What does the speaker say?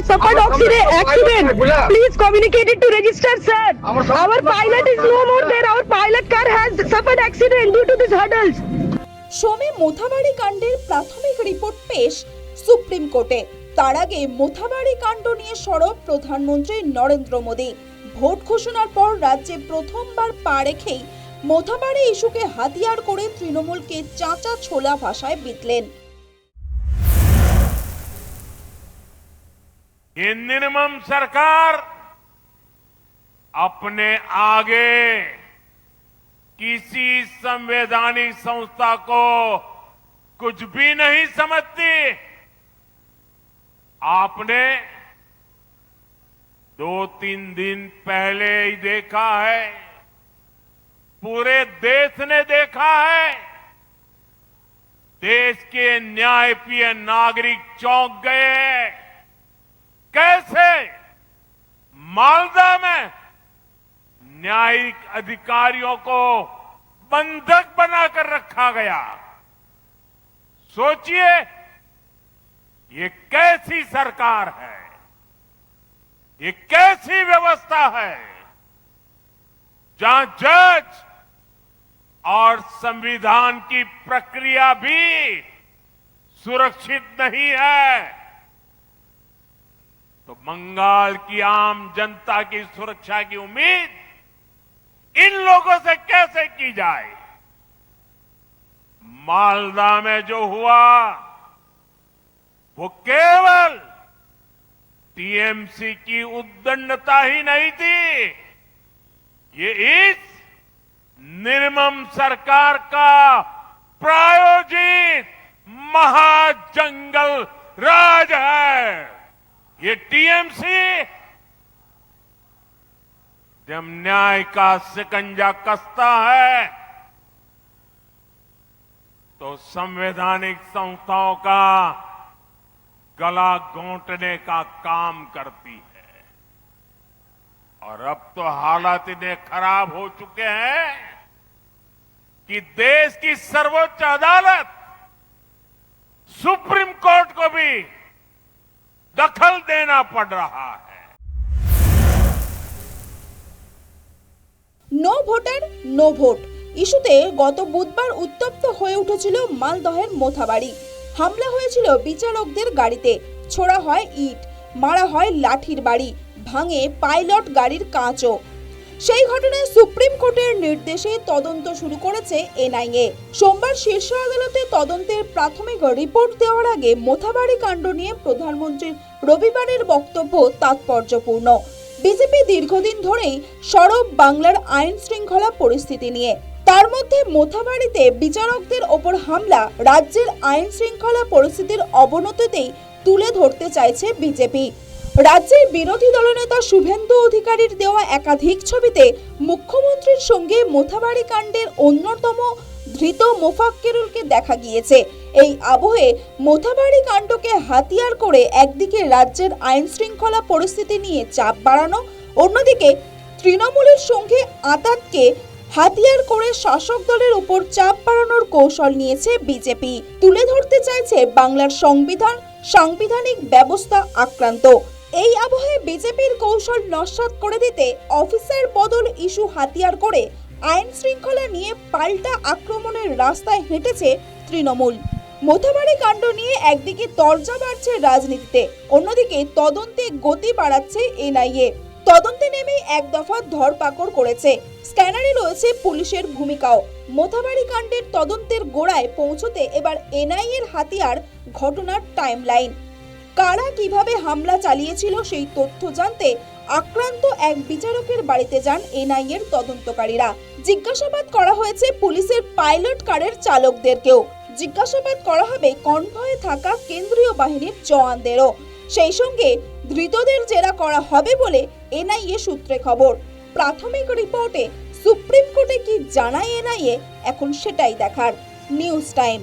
suffered accident. Please communicate it to register, sir. Our pilot is no more there. Our pilot car has suffered accident due to these hurdles. সোমে Mothabari কাণ্ডের প্রাথমিক report পেশ supreme কোর্টে। তার আগে মোথাবাড়ি কাণ্ড নিয়ে সরব প্রধানমন্ত্রী নরেন্দ্র মোদী। ভোট ঘোষণার পর রাজ্যে প্রথমবার পা রেখেই মোথাবাড়ি ইস্যুকে হাতিয়ার করে তৃণমূলকে চাঁচা ছোলা ভাষায় বিতলেন। ये निर्मम सरकार अपने आगे किसी संवैधानिक संस्था को कुछ भी नहीं समझती। आपने 2-3 दिन पहले ही देखा है, पूरे देश ने देखा है, देश के न्यायप्रिय नागरिक चौंक गए हैं। कैसे मालदा में न्यायिक अधिकारियों को बंधक बनाकर रखा गया। सोचिए, ये कैसी सरकार है, ये कैसी व्यवस्था है जहां जज और संविधान की प्रक्रिया भी सुरक्षित नहीं है, तो बंगाल की आम जनता की सुरक्षा की उम्मीद इन लोगों से कैसे की जाए। मालदा में जो हुआ वो केवल टीएमसी की उद्दंडता ही नहीं थी, ये इस निर्मम सरकार का प्रायोजित महाजंगल राज है। ये टीएमसी जब न्याय का शिकंजा कसता है तो संवैधानिक संस्थाओं का गला घोंटने का काम करती है। और अब तो हालात इतने खराब हो चुके हैं कि देश की सर्वोच्च अदालत सुप्रीम कोर्ट को भी दखल देना पड़ रहा है। নো ভোটার নো ভোট ইস্যুতে গত বুধবার উত্তপ্ত হয়ে উঠেছিল মালদহের মোথাবাড়ি। হামলা হয়েছিল বিচারকদের গাড়িতে, ছোড়া হয় ইট, মারা হয় লাঠির বাড়ি, ভাঙে পাইলট গাড়ির কাঁচও। সেই ঘটনায় সুপ্রিম কোর্টের নির্দেশে তদন্ত শুরু করেছে এনআইএ। সোমবার শীর্ষ আদালতে তদন্তের প্রাথমিক রিপোর্ট দেওয়ার আগে মোথাবাড়ি কাণ্ড নিয়ে প্রধানমন্ত্রীর রবিবারের বক্তব্য তাৎপর্যপূর্ণ। বিজেপি দীর্ঘদিন ধরেই সরব বাংলার আইন শৃঙ্খলা পরিস্থিতি নিয়ে। তার মধ্যে মোথাবাড়িতে বিচারকদের ওপর হামলা রাজ্যের আইন শৃঙ্খলা পরিস্থিতির অবনতিতেই তুলে ধরতে চাইছে বিজেপি। রাজ্যের বিরোধী দলনেতা শুভেন্দু অধিকারীর দেওয়া একাধিক ছবিতে মুখ্যমন্ত্রীর সঙ্গে মোথাবাড়ি কাণ্ডের অন্যতম ধৃত মোফাক্কেরুলকে দেখা গিয়েছে। এই আবহে মোথাবাড়ি কাণ্ডকে হাতিয়ার করে একদিকে রাজ্যের আইন শৃঙ্খলা পরিস্থিতি নিয়ে চাপ বাড়ানো, অন্যদিকে তৃণমূলের সঙ্গে আঁতাতকে হাতিয়ার করে শাসক দলের উপর চাপ বাড়ানোর কৌশল নিয়েছে বিজেপি। তুলে ধরতে চাইছে বাংলার সাংবিধানিক ব্যবস্থা আক্রান্ত। এই আবহে বিজেপির কৌশল নস্যাৎ করে দিতে অফিসার বদল ইস্যু হাতিয়ার করে আইন শৃঙ্খলা নিয়ে পাল্টা আক্রমণের রাস্তায় হেঁটেছে তৃণমূল। মোথাবাড়ি কাণ্ড নিয়ে একদিকে তরজা বাড়ছে রাজনীতিতে, অন্যদিকে তদন্তে গতি বাড়াচ্ছে এনআইএ। তদন্তে নেমে এক দফা ধরপাকড় করেছে, স্ক্যানারে রয়েছে পুলিশের ভূমিকাও। মোথাবাড়ি কাণ্ডের তদন্তের গোড়ায় পৌঁছতে এবার এনআইএর হাতিয়ার ঘটনার টাইমলাইন। কারা কিভাবে হামলা চালিয়েছিল সেই তথ্য জানতে আক্রান্ত এক বিচারকের বাড়িতে যান এনআইএর তদন্তকারীরা। জিজ্ঞাসাবাদ করা হয়েছে পুলিশের পাইলট কারের চালকদেরকেও। জিজ্ঞাসাবাদ করা হবে কনভয়ে থাকা কেন্দ্রীয় বাহিনীর জওয়ানদেরও। সেই সঙ্গে ধৃতদের জেরা করা হবে বলে এনআইএ সূত্রে খবর। প্রাথমিক রিপোর্টে সুপ্রিম কোর্টে কি জানায় এনআইএ, এখন সেটাই দেখার। News time.